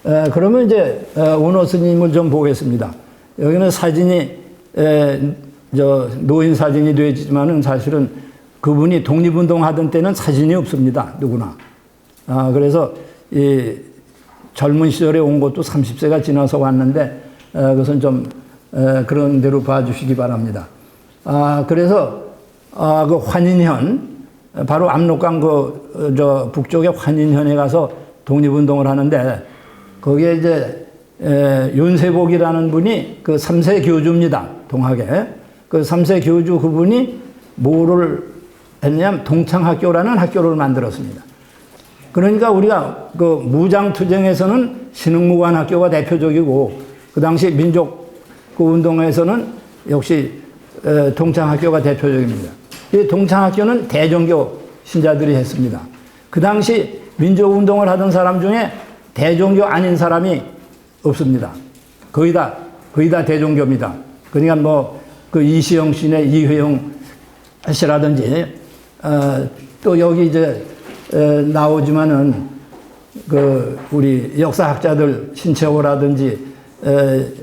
그러면 이제 원호 스님을 좀 보겠습니다. 여기는 사진이 노인 사진이 되지만은 사실은 그분이 독립운동 하던 때는 사진이 없습니다. 누구나. 그래서 이 젊은 시절에 온 것도 30세가 지나서 왔는데 그것은 좀 그런 대로 봐주시기 바랍니다. 그래서 그 환인현, 바로 압록강 북쪽의 환인현에 가서 독립운동을 하는데 거기에 이제 윤세복이라는 분이 그 3세 교주입니다. 동학에. 그 3세 교주 그분이 뭐를 했냐면 동창학교라는 학교를 만들었습니다. 그러니까 우리가 그 무장투쟁에서는 신흥무관학교가 대표적이고 그 당시 민족 그 운동에서는 역시 동창학교가 대표적입니다. 이 동창학교는 대종교 신자들이 했습니다. 그 당시 민족운동을 하던 사람 중에 대종교 아닌 사람이 없습니다. 거의 다 대종교입니다. 그러니까 뭐 그 이시영 씨네 이회영 씨라든지 또 여기 이제 나오지만은 그 우리 역사학자들 신채호라든지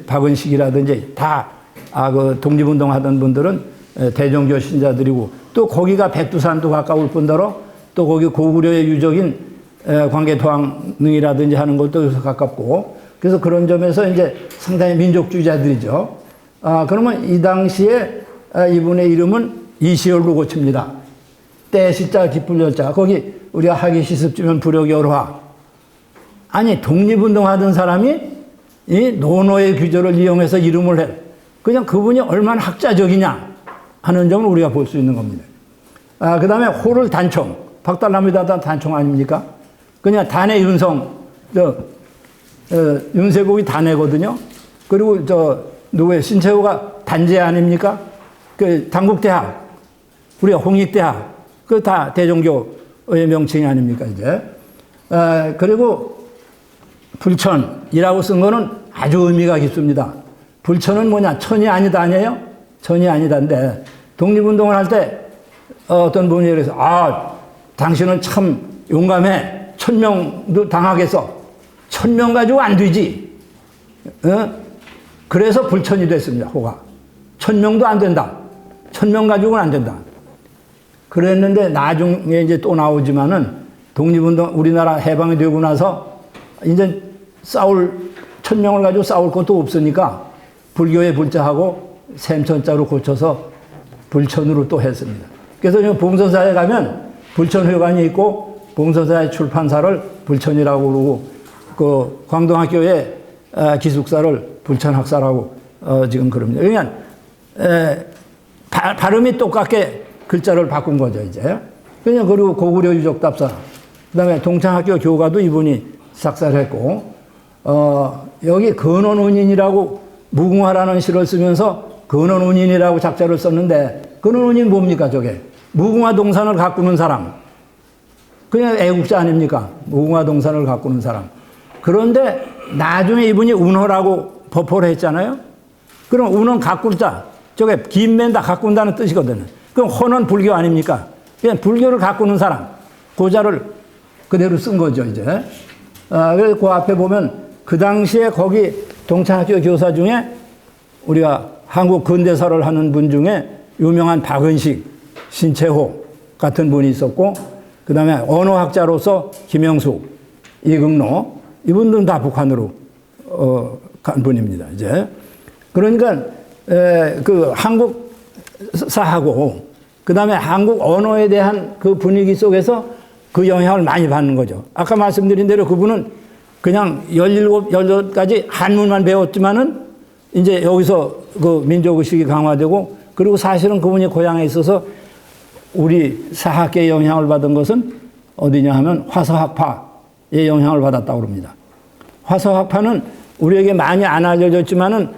박은식이라든지 다 그 독립운동 하던 분들은 대종교 신자들이고 또 거기가 백두산도 가까울 뿐더러 또 거기 고구려의 유적인 광개토항릉이라든지 하는 것도 가깝고 그래서 그런 점에서 이제 상당히 민족주의자들이죠. 그러면 이 당시에 이분의 이름은 이시열로 고칩니다. 때시자 기쁠열자 거기 우리가 하기 시습지면 불여결화 아니 독립운동 하던 사람이 이 논어의 규절을 이용해서 이름을 해 그냥 그분이 얼마나 학자적이냐 하는 점을 우리가 볼 수 있는 겁니다. 그 다음에 호를 단총 박달나무에다 단총 아닙니까? 그냥 단의 윤성 윤세복이 단해거든요. 그리고 누구의 신채호가 단재 아닙니까? 그 당국대학 우리가 홍익대학 그 다 대종교의 명칭이 아닙니까 이제. 그리고 불천이라고 쓴 거는 아주 의미가 깊습니다. 불천은 뭐냐? 천이 아니다 아니에요? 천이 아니다인데 독립운동을 할 때 어떤 분이 그래서 당신은 참 용감해. 1000명도 당하겠어. 1000명 가지고 안 되지. 그래서 불천이 됐습니다. 호가. 1000명도 안 된다. 1000명 가지고는 안 된다. 그랬는데 나중에 이제 또 나오지만은 독립운동 우리나라 해방이 되고 나서 이제 1000명을 가지고 싸울 것도 없으니까 불교의 불자하고 샘천자로 고쳐서 불천으로 또 했습니다. 그래서 지금 봉선사에 가면 불천회관이 있고 봉선사의 출판사를 불천이라고 그러고 그 광동학교의 기숙사를 불천학사라고 지금 그럽니다. 그러니까 발음이 똑같게 글자를 바꾼 거죠 이제. 그리고 고구려 유적답사 그다음에 동창학교 교가도 이분이 작사를 했고 여기 근원운인이라고 무궁화라는 시를 쓰면서 근원운인이라고 작자를 썼는데 근원운인 뭡니까 저게? 무궁화 동산을 가꾸는 사람. 그냥 애국자 아닙니까? 무궁화 동산을 가꾸는 사람. 그런데 나중에 이분이 운호라고 법호를 했잖아요. 그럼 운은 가꾸자. 저게 김맨다 가꾼다는 뜻이거든요. 그럼 호는 불교 아닙니까? 그냥 불교를 가꾸는 사람. 고자를 그대로 쓴 거죠 이제. 그래서 그 앞에 보면 그 당시에 거기 동창학교 교사 중에 우리가 한국 근대사를 하는 분 중에 유명한 박은식, 신채호 같은 분이 있었고 그 다음에 언어학자로서 김영숙, 이극노 이분들은 다 북한으로 간 분입니다. 이제 그러니까 그 한국사하고 그 다음에 한국 언어에 대한 그 분위기 속에서 그 영향을 많이 받는 거죠. 아까 말씀드린 대로 그분은 그냥 17, 18가지 한문만 배웠지만은 이제 여기서 그 민족의식이 강화되고 그리고 사실은 그분이 고향에 있어서 우리 사학계의 영향을 받은 것은 어디냐 하면 화서학파의 영향을 받았다고 합니다. 화서학파는 우리에게 많이 안 알려졌지만은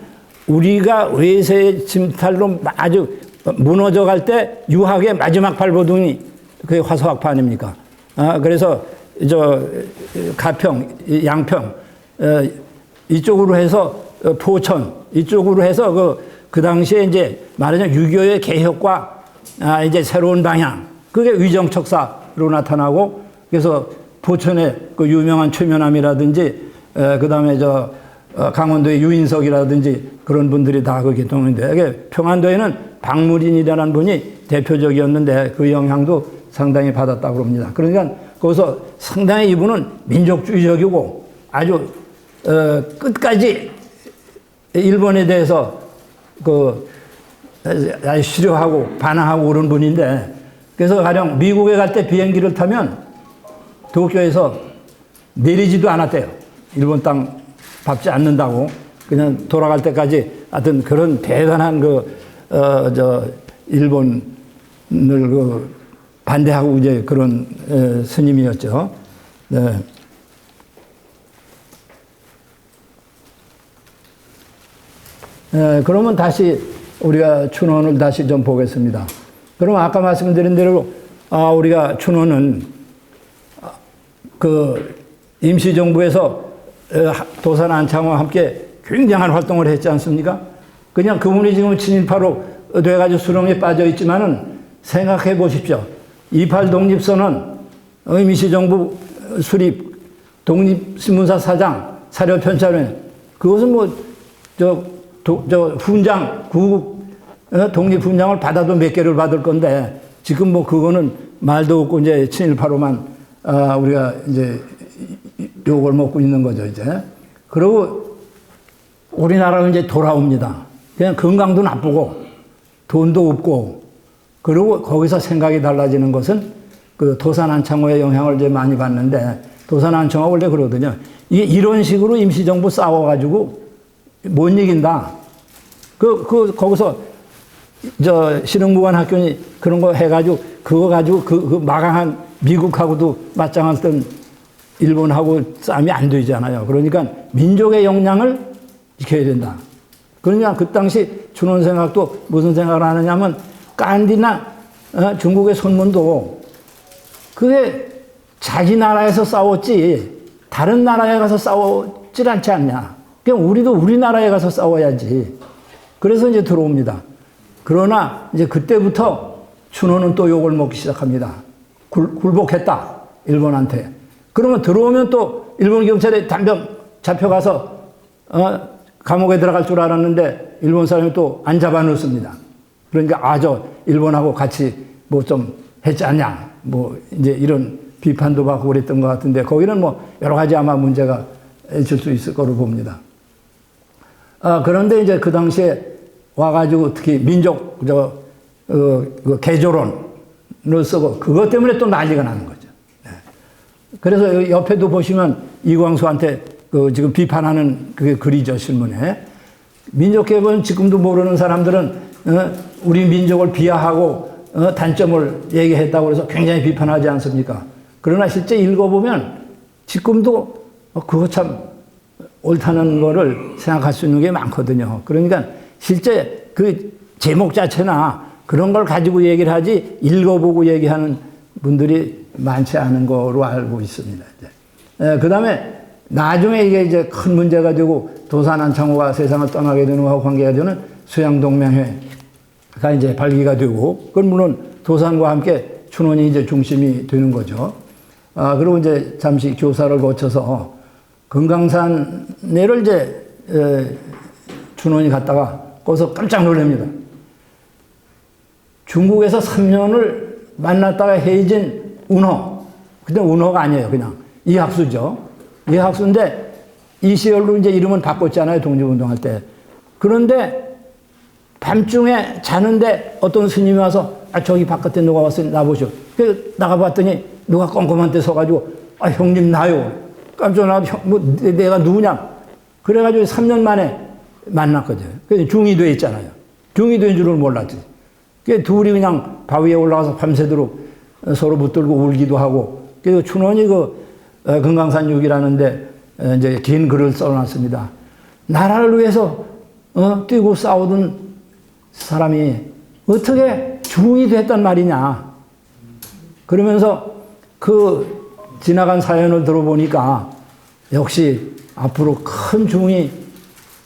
우리가 외세의 침탈로 아주 무너져 갈 때 유학의 마지막 발버둥이 그게 화서학파 아닙니까? 그래서 가평, 양평 이쪽으로 해서 포천 이쪽으로 해서 그 당시에 이제 말하자면 유교의 개혁과 이제 새로운 방향 그게 위정척사로 나타나고 그래서 포천의 그 유명한 최면함이라든지 그 다음에 강원도의 유인석이라든지 그런 분들이 다 거기 동인데, 이게 평안도에는 박무린이라는 분이 대표적이었는데 그 영향도 상당히 받았다고 합니다. 그러니까 거기서 상당히 이분은 민족주의적이고 아주 끝까지 일본에 대해서 아주 싫어하고 반항하고 그런 분인데, 그래서 가령 미국에 갈 때 비행기를 타면 도쿄에서 내리지도 않았대요. 일본 땅 밟지 않는다고. 그냥 돌아갈 때까지 하여튼 그런 대단한 일본을 반대하고 이제 그런 스님이었죠. 네. 그러면 다시 우리가 춘원을 다시 좀 보겠습니다. 그럼 아까 말씀드린 대로 우리가 춘원은 그 임시정부에서 도산 안창호와 함께 굉장한 활동을 했지 않습니까? 그냥 그분이 지금 친일파로 돼가지고 수렁에 빠져 있지만은 생각해 보십시오. 28 독립선언, 임시정부 수립, 독립신문사 사장, 사료편찬회, 그것은 훈장, 구국 독립훈장을 받아도 몇 개를 받을 건데, 지금 그거는 말도 없고 이제 친일파로만 우리가 이제 욕을 먹고 있는 거죠, 이제. 그리고 우리나라로 이제 돌아옵니다. 그냥 건강도 나쁘고, 돈도 없고, 그리고 거기서 생각이 달라지는 것은 그 도산 안창호의 영향을 이제 많이 받는데, 도산 안창호가 원래 그러거든요. 이런 식으로 임시정부 싸워가지고 못 이긴다. 거기서 실흥무관 학교니 그런 거 해가지고, 그거 가지고 그 마강한 미국하고도 맞짱했던 일본하고 싸움이 안 되잖아요. 그러니까 민족의 역량을 지켜야 된다. 그러니까 그 당시 춘원 생각도 무슨 생각을 하느냐면, 간디나 중국의 손문도 그게 자기 나라에서 싸웠지 다른 나라에 가서 싸우질 않지 않냐. 그냥 우리도 우리나라에 가서 싸워야지. 그래서 이제 들어옵니다. 그러나 이제 그때부터 춘원은 또 욕을 먹기 시작합니다. 굴복했다, 일본한테. 그러면 들어오면 또 일본 경찰에 단병 잡혀가서 감옥에 들어갈 줄 알았는데 일본 사람이 또 안 잡아 놓습니다. 그러니까 일본하고 같이 좀 했지 않냐, 이제 이런 비판도 받고 그랬던 것 같은데, 거기는 여러 가지 아마 문제가 있을 수 있을 거로 봅니다. 그런데 이제 그 당시에 와가지고 특히 민족 개조론을 쓰고 그것 때문에 또 난리가 나는 거죠. 네. 그래서 옆에도 보시면 이광수한테 지금 비판하는 그게 글이죠, 신문에. 민족 개조는 지금도 모르는 사람들은 우리 민족을 비하하고 단점을 얘기했다고 해서 굉장히 비판하지 않습니까? 그러나 실제 읽어보면 지금도 그거 참 옳다는 거를 생각할 수 있는 게 많거든요. 그러니까 실제 그 제목 자체나 그런 걸 가지고 얘기를 하지 읽어보고 얘기하는 분들이 많지 않은 거로 알고 있습니다. 그 다음에 나중에 이게 큰 문제가 되고 도산 안창호가 세상을 떠나게 되는 것과 관계가 되는 수양동맹회가 이제 발기가 되고, 그건 물론 도산과 함께 춘원이 이제 중심이 되는 거죠. 그리고 이제 잠시 교사를 거쳐서 금강산내를 이제 춘원이 갔다가 거기서 깜짝 놀랍니다. 중국에서 3년을 만났다가 헤어진 운호. 근데 운호가 아니에요. 그냥 이학수죠. 이학수인데 이 시절로 이제 이름은 바꿨잖아요. 독립운동할 때. 그런데 밤중에 자는데 어떤 스님이 와서 저기 바깥에 누가 왔어? 나보시오. 그래서 나가봤더니 누가 꼼꼼한 데 서가지고 형님 나요. 깜짝 놀라서 내가 누구냐. 그래가지고 3년 만에 만났거든요. 그래서 중이도에 있잖아요. 중이도인 줄을 몰랐지. 그 둘이 그냥 바위에 올라가서 밤새도록 서로 붙들고 울기도 하고. 그래서 춘원이 금강산 6이라는데 이제 긴 글을 써놨습니다. 나라를 위해서 뛰고 싸우던 사람이 어떻게 중이 됐단 말이냐. 그러면서 그 지나간 사연을 들어보니까 역시 앞으로 큰 중이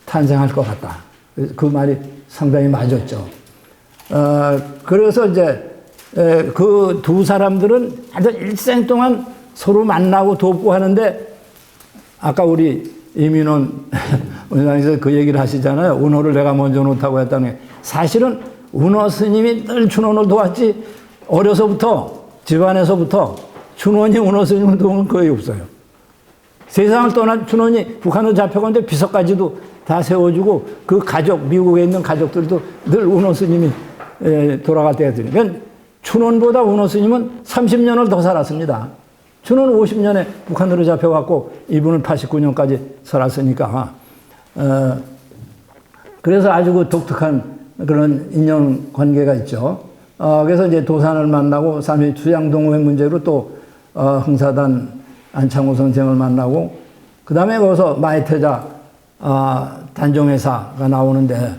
탄생할 것 같다. 그 말이 상당히 맞았죠. 그래서 이제 그 두 사람들은 아주 일생 동안 서로 만나고 돕고 하는데, 아까 우리 이민원 원장님께서 그 얘기를 하시잖아요. 운호를 내가 먼저 놓다고 했다는 게. 사실은 운호 스님이 늘 춘원을 도왔지, 어려서부터, 집안에서부터 춘원이 운호 스님을 도운 건 거의 없어요. 세상을 떠난 춘원이 북한으로 잡혀갔는데 비서까지도 다 세워주고, 그 가족, 미국에 있는 가족들도 늘 운호 스님이 돌아갈 때가 되니. 그러니까 춘원보다 운호 스님은 30년을 더 살았습니다. 춘원은 50년에 북한으로 잡혀갔고, 이분은 89년까지 살았으니까. 그래서 아주 그 독특한 그런 인연 관계가 있죠. 그래서 이제 도산을 만나고, 삼위 수양동호회 문제로 또, 흥사단 안창호 선생을 만나고, 그 다음에 거기서 마이태자, 단종회사가 나오는데,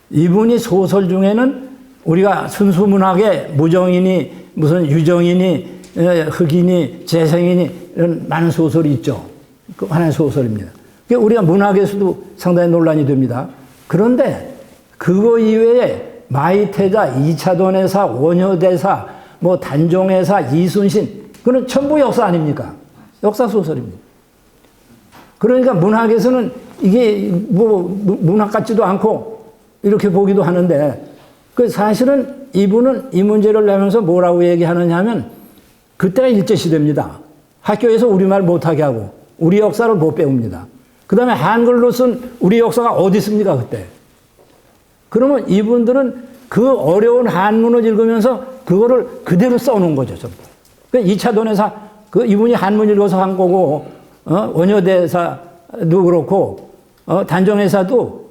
이분이 소설 중에는 우리가 순수 문학에 무정인이, 무슨 유정인이, 흑인이, 재생인이, 이런 많은 소설이 있죠. 그 하나의 소설입니다. 우리가 문학에서도 상당히 논란이 됩니다. 그런데 그거 이외에 마이태자, 이차돈회사, 원효대사, 뭐 단종회사, 이순신, 그건 전부 역사 아닙니까? 역사 소설입니다. 그러니까 문학에서는 이게 뭐 문학 같지도 않고 이렇게 보기도 하는데, 그 사실은 이분은 이 문제를 내면서 뭐라고 얘기하느냐 하면, 그때가 일제시대입니다. 학교에서 우리말 못하게 하고 우리 역사를 못 배웁니다. 그 다음에 한글로 쓴 우리 역사가 어디 있습니까 그때. 그러면 이분들은 그 어려운 한문을 읽으면서 그거를 그대로 써놓은 거죠. 전부. 그러니까 2차 돈에서 그 이분이 한문 읽어서 한 거고, 원효대사도 그렇고, 단종회사도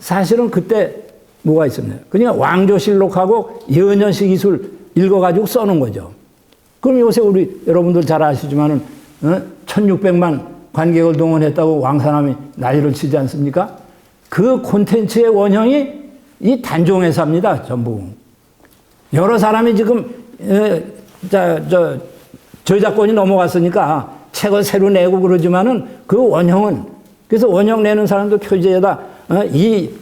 사실은 그때 뭐가 있었나요? 그러니까 왕조실록하고 연연식이술 읽어가지고 써놓은 거죠. 그럼 요새 우리 여러분들 잘 아시지만은 1600만 관객을 동원했다고 왕사남이 난리를 치지 않습니까? 그 콘텐츠의 원형이 이 단종회사입니다. 전부. 여러 사람이 지금 저작권이 넘어갔으니까 책을 새로 내고 그러지만은 그 원형은, 그래서 원형 내는 사람도 표지에다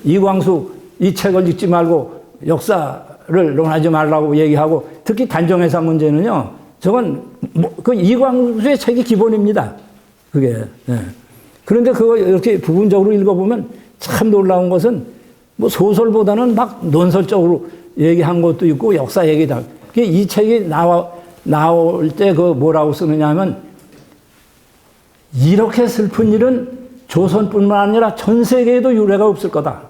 이광수 이 책을 읽지 말고 역사를 논하지 말라고 얘기하고, 특히 단종회사 문제는요, 저건 그 이광수의 책이 기본입니다. 그게. 네. 그런데 그거 이렇게 부분적으로 읽어보면 참 놀라운 것은, 뭐 소설보다는 막 논설적으로 얘기한 것도 있고 역사 얘기다. 이 책이 나올 때 그 뭐라고 쓰느냐 하면, 이렇게 슬픈 일은 조선뿐만 아니라 전 세계에도 유례가 없을 거다.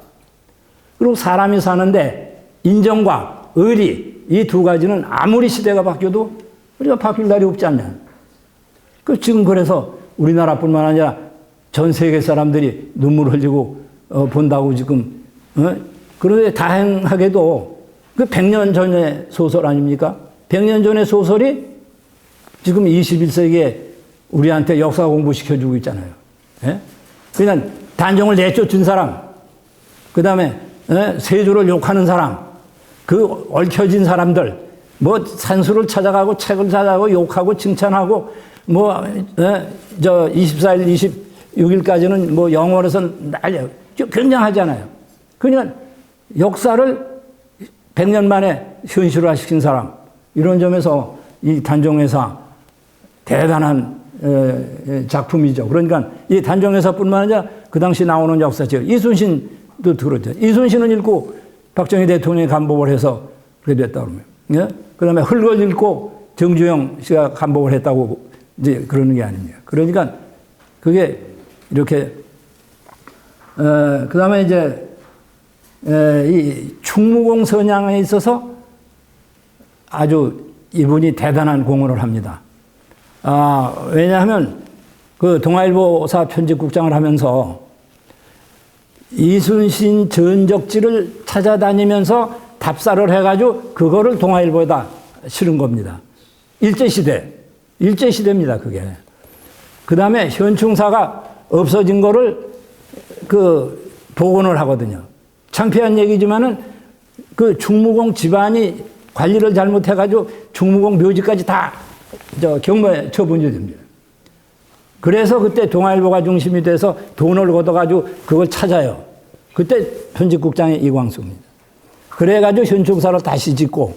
그리고 사람이 사는데 인정과 의리, 이 두 가지는 아무리 시대가 바뀌어도 우리가 바뀔 날이 없지 않냐. 지금 그래서 우리나라뿐만 아니라 전 세계 사람들이 눈물 흘리고 본다고 지금. 그런데 다행하게도 그 100년 전의 소설 아닙니까? 100년 전의 소설이 지금 21세기에 우리한테 역사 공부 시켜주고 있잖아요. 그냥 단종을 내쫓은 사람, 그 다음에 세조를 욕하는 사람, 그 얽혀진 사람들, 뭐 산수를 찾아가고 책을 찾아가고 욕하고 칭찬하고, 뭐 24일, 26일까지는 뭐 영월에서는 난리, 굉장하잖아요. 그러니까 역사를 100년 만에 현실화시킨 사람, 이런 점에서 이 단종회사 대단한 작품이죠. 그러니까 이 단종회사뿐만 아니라 그 당시 나오는 역사책, 이순신도 들었죠. 이순신은 읽고 박정희 대통령이 간복을 해서 그렇게 됐다 그러면. 예? 그 다음에 흙을 읽고 정주영 씨가 간복을 했다고 이제 그러는 게 아닙니다. 그러니까 그게 이렇게, 그 다음에 이제, 이 충무공 선양에 있어서 아주 이분이 대단한 공헌을 합니다. 왜냐하면 그 동아일보사 편집국장을 하면서 이순신 전적지를 찾아다니면서 답사를 해가지고 그거를 동아일보에다 실은 겁니다. 일제시대입니다, 그게. 그 다음에 현충사가 없어진 거를 그 복원을 하거든요. 창피한 얘기지만은 그 충무공 집안이 관리를 잘못해가지고 충무공 묘지까지 다 경무에 처분이 됩니다. 그래서 그때 동아일보가 중심이 돼서 돈을 걷어가지고 그걸 찾아요. 그때 편집국장이 이광수입니다. 그래가지고 현충사를 다시 짓고,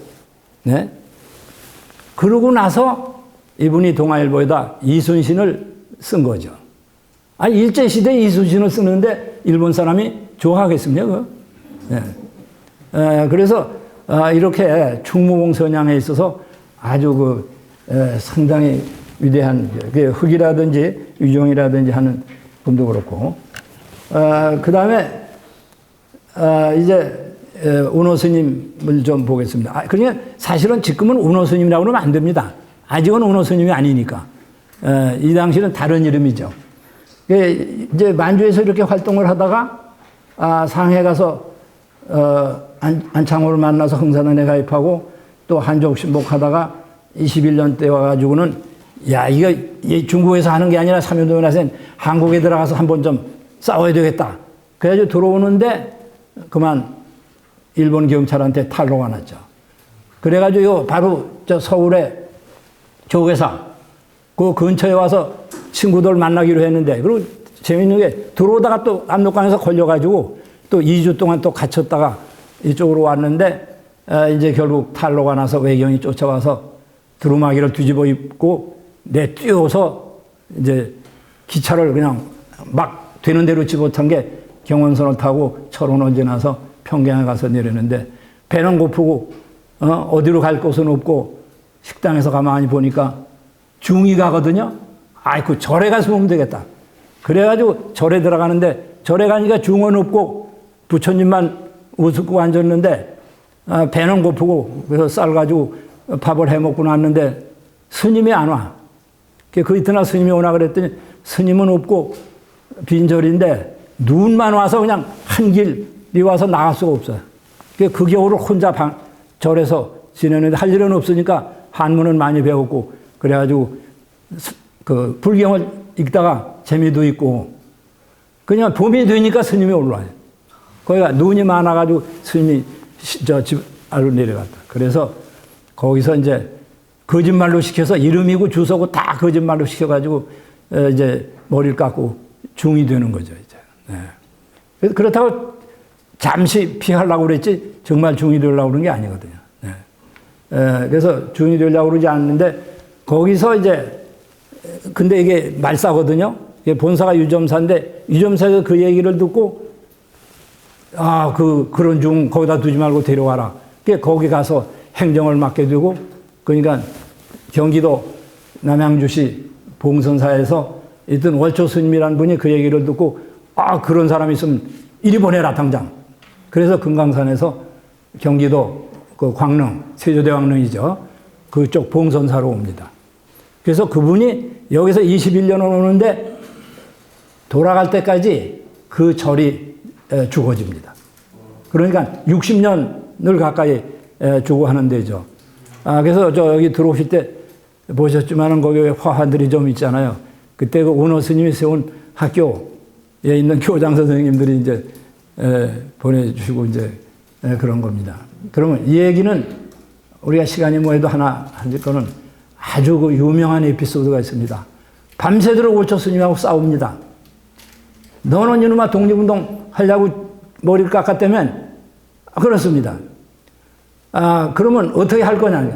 네? 그러고 나서 이분이 동아일보에다 이순신을 쓴 거죠. 아니, 일제시대에 이순신을 쓰는데 일본 사람이 좋아하겠습니까? 그거? 네. 그래서 이렇게 충무공선양에 있어서 아주 상당히 위대한 흑이라든지 유종이라든지 하는 분도 그렇고, 그 다음에 이제 운호 스님을 좀 보겠습니다. 그러니까 사실은 지금은 운호 스님이라고 그러면 안 됩니다. 아직은 운호 스님이 아니니까. 이 당시는 다른 이름이죠. 이제 만주에서 이렇게 활동을 하다가 상해 가서 안창호를 만나서 흥사단에 가입하고 또 한족신복 하다가 21년 때 와가지고는 야, 이거 중국에서 하는 게 아니라 삼연동에 나서 한국에 들어가서 한번 좀 싸워야 되겠다. 그래가지고 들어오는데 그만 일본 경찰한테 탈로가 났죠. 그래가지고 바로 저 서울에 조계사 그 근처에 와서 친구들 만나기로 했는데, 그리고 재밌는 게 들어오다가 또 압록강에서 걸려가지고 또 2주 동안 또 갇혔다가 이쪽으로 왔는데 이제 결국 탈로가 나서 외경이 쫓아와서 두루마기를 뒤집어 입고 뛰어서 이제 기차를 그냥 막 되는 대로 집어탄 게 경원선을 타고 철원을 지나서 평양에 가서 내렸는데, 배는 고프고 어디로 갈 곳은 없고 식당에서 가만히 보니까 중이 가거든요. 아이고, 절에 가서 보면 되겠다. 그래가지고 절에 들어가는데, 절에 가니까 중은 없고 부처님만 우습고 앉았는데 배는 고프고 그래서 쌀 가지고 밥을 해 먹고 났는데 스님이 안 와. 그 이튿날 스님이 오나 그랬더니 스님은 없고 빈절인데 눈만 와서 그냥 한 길이 와서 나갈 수가 없어요. 그 겨울을 혼자 절에서 지내는데 할 일은 없으니까 한문은 많이 배웠고 그래가지고 그 불경을 읽다가 재미도 있고, 그냥 봄이 되니까 스님이 올라와요. 거기가 눈이 많아가지고 스님이 저 집 아래로 내려갔다. 그래서 거기서 이제 거짓말로 시켜서 이름이고 주소고 다 거짓말로 시켜가지고 이제 머리를 깎고 중이 되는 거죠, 이제. 네. 그렇다고 잠시 피하려고 그랬지 정말 중이 되려고 그런 게 아니거든요. 네. 그래서 중이 되려고 그러지 않는데 거기서 이제 근데 이게 말싸거든요. 이게 본사가 유점사인데 유점사에서 그 얘기를 듣고 그런 중 거기다 두지 말고 데려와라. 거기 가서 행정을 맡게 되고, 그러니까 경기도 남양주시 봉선사에서 있던 월초 스님이라는 분이 그 얘기를 듣고 그런 사람이 있으면 이리 보내라 당장. 그래서 금강산에서 경기도 그 광릉, 세조대왕릉이죠. 그쪽 봉선사로 옵니다. 그래서 그분이 여기서 21년을 오는데 돌아갈 때까지 그 절이 죽어집니다. 그러니까 60년을 가까이 주고 하는 데죠. 그래서 여기 들어오실 때 보셨지만은 거기 화환들이 좀 있잖아요. 그때 그 운호 스님이 세운 학교에 있는 교장 선생님들이 이제 보내주시고 이제 그런 겁니다. 그러면 이 얘기는 우리가 시간이 뭐해도 하나 할 거는 아주 그 유명한 에피소드가 있습니다. 밤새도록 월초 스님하고 싸웁니다. 너는 이놈아 독립운동 하려고 머리를 깎았다면? 그렇습니다. 그러면 어떻게 할 거냐?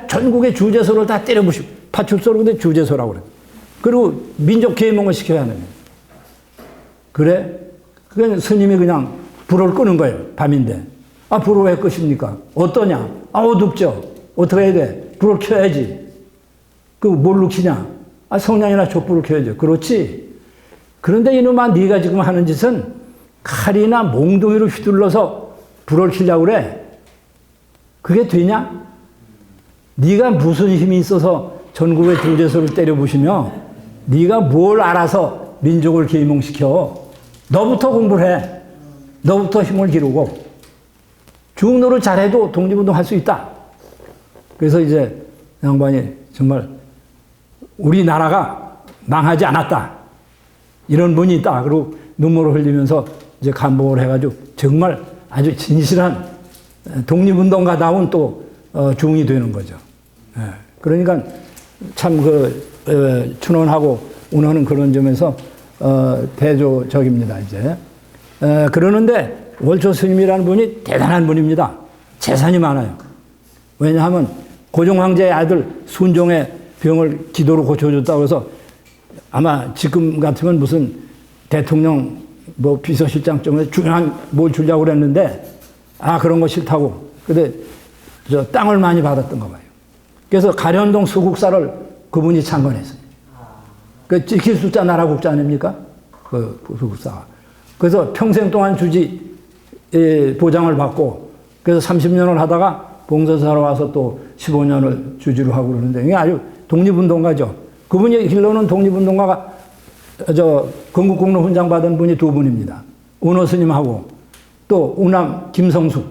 전국의 주제소를 다 때려부시고, 파출소로 근데 주제소라고 그래. 그리고 민족 계몽을 시켜야 하는 거예요. 그래? 그냥 스님이 그냥 불을 끄는 거예요. 밤인데. 불을 왜 끄십니까? 어떠냐? 어둡죠? 어떻게 해야 돼? 불을 켜야지. 뭘로 켜냐? 성냥이나 촛불을 켜야죠. 그렇지. 그런데 이놈아, 네가 지금 하는 짓은 칼이나 몽둥이로 휘둘러서 불을 켜려고 그래. 그게 되냐? 네가 무슨 힘이 있어서 전국의 주제소를 때려부시며 네가 뭘 알아서 민족을 계몽시켜. 너부터 공부를 해. 너부터 힘을 기르고 중노를 잘해도 독립운동 할 수 있다. 그래서 이제 양반이 정말 우리나라가 망하지 않았다. 이런 분이 있다. 그리고 눈물을 흘리면서 이제 감봉을 해가지고 정말 아주 진실한 독립운동가다운 또 중이 되는 거죠. 그러니까 참 춘원하고 운원은 그런 점에서 대조적입니다. 이제 그러는데 월초 스님이라는 분이 대단한 분입니다. 재산이 많아요. 왜냐하면 고종 황제의 아들 순종의 병을 기도로 고쳐줬다고 해서 아마 지금 같으면 무슨 대통령 뭐 비서실장 쪽에 중요한 뭘 주려고 그랬는데 그런 거 싫다고. 근데 저 땅을 많이 받았던 거 봐요. 그래서 가련동 수국사를 그분이 창건했어요. 그 기술자 나라 국자 아닙니까? 그 수국사가. 그래서 평생 동안 주지 보장을 받고 그래서 30년을 하다가 봉선사로 와서 또 15년을 주지로 하고 그러는데 이게 아주 독립운동가죠. 그분이 길러는 독립운동가가 건국공로 훈장 받은 분이 두 분입니다. 은호 스님하고 또 우남 김성숙.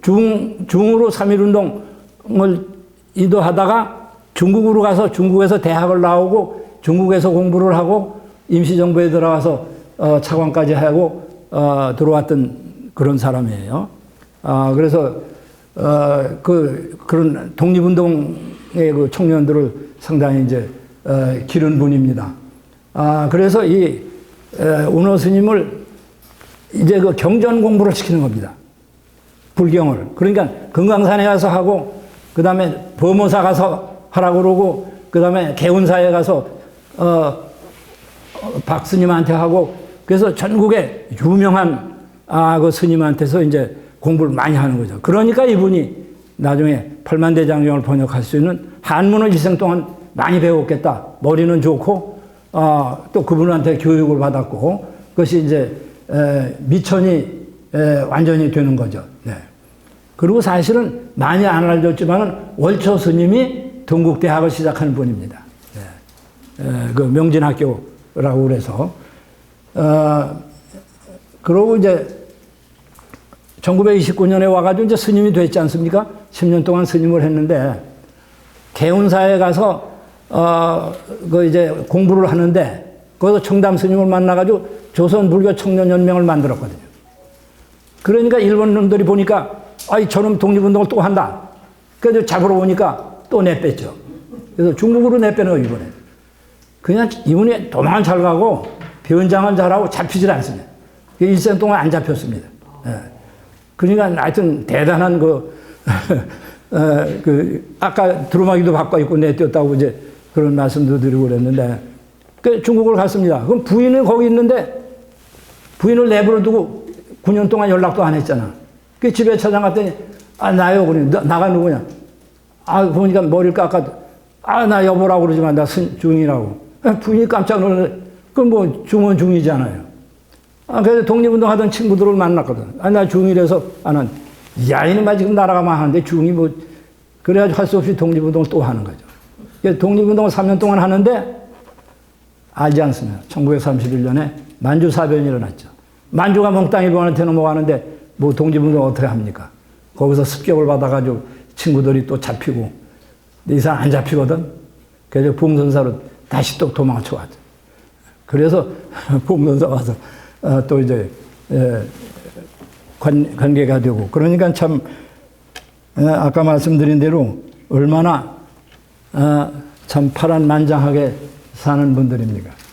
중으로 3.1운동을 이도하다가 중국으로 가서 중국에서 대학을 나오고 중국에서 공부를 하고 임시정부에 들어가서 차관까지 하고 들어왔던 그런 사람이에요. 그래서 그런 독립운동의 그 청년들을 상당히 이제 기른 분입니다. 그래서 이 운호 스님을 이제 그 경전 공부를 시키는 겁니다. 불경을. 그러니까 금강산에 가서 하고 그 다음에 범호사 가서 하라고 그러고 그 다음에 개운사에 가서 박 스님한테 하고 그래서 전국에 유명한 그 스님한테서 이제 공부를 많이 하는 거죠. 그러니까 이분이 나중에 팔만대장경을 번역할 수 있는 한문을 일생 동안 많이 배웠겠다. 머리는 좋고 또 그분한테 교육을 받았고 그것이 이제 미천이 완전히 되는 거죠. 네. 그리고 사실은 많이 안 알려졌지만은 월초 스님이 동국대학을 시작하는 분입니다. 네. 그 명진학교라고 그래서 그러고 이제 1929년에 와가지고 이제 스님이 됐지 않습니까? 10년 동안 스님을 했는데 개운사에 가서 그 이제 공부를 하는데 거기서 청담 스님을 만나가지고 조선 불교 청년연맹을 만들었거든요. 그러니까 일본 놈들이 보니까 저놈 독립운동을 또 한다. 그래서 잡으러 오니까 또 내뺐죠. 그래서 중국으로 내빼는 거예요, 이번에. 그냥 이분이 도망을 잘 가고 변장을 잘하고 잡히질 않습니다. 일생 동안 안 잡혔습니다. 예. 그러니까 하여튼 대단한 아까 두루마기도 바꿔 입고 내뛰었다고 이제 그런 말씀도 드리고 그랬는데, 중국을 갔습니다. 그럼 부인이 거기 있는데 부인을 내버려 두고 9년 동안 연락도 안 했잖아. 그 집에 찾아갔더니, 나요. 그러니, 나가 누구냐? 보니까 머리를 깎아도, 나 여보라고 그러지만 나 중이라고. 부인이 깜짝 놀랐는데, 그건 뭐 중은 중이잖아요. 그래서 독립운동 하던 친구들을 만났거든. 나 중이라서, 난, 이놈아 지금 나라가만 하는데 중이 뭐, 그래가지고 할 수 없이 독립운동을 또 하는 거죠. 그래서 독립운동을 3년 동안 하는데, 알지 않습니다. 1931년에 만주사변이 일어났죠. 만주가 몽땅 일본한테 넘어가는데, 뭐 독립운동 어떻게 합니까? 거기서 습격을 받아가지고 친구들이 또 잡히고, 이 사람 안 잡히거든? 그래서 봉선사로 다시 또 도망쳐 왔죠. 그래서 봉선사 와서 또 이제 관계가 되고, 그러니까 참 아까 말씀드린 대로 얼마나 참 파란만장하게 사는 분들입니까?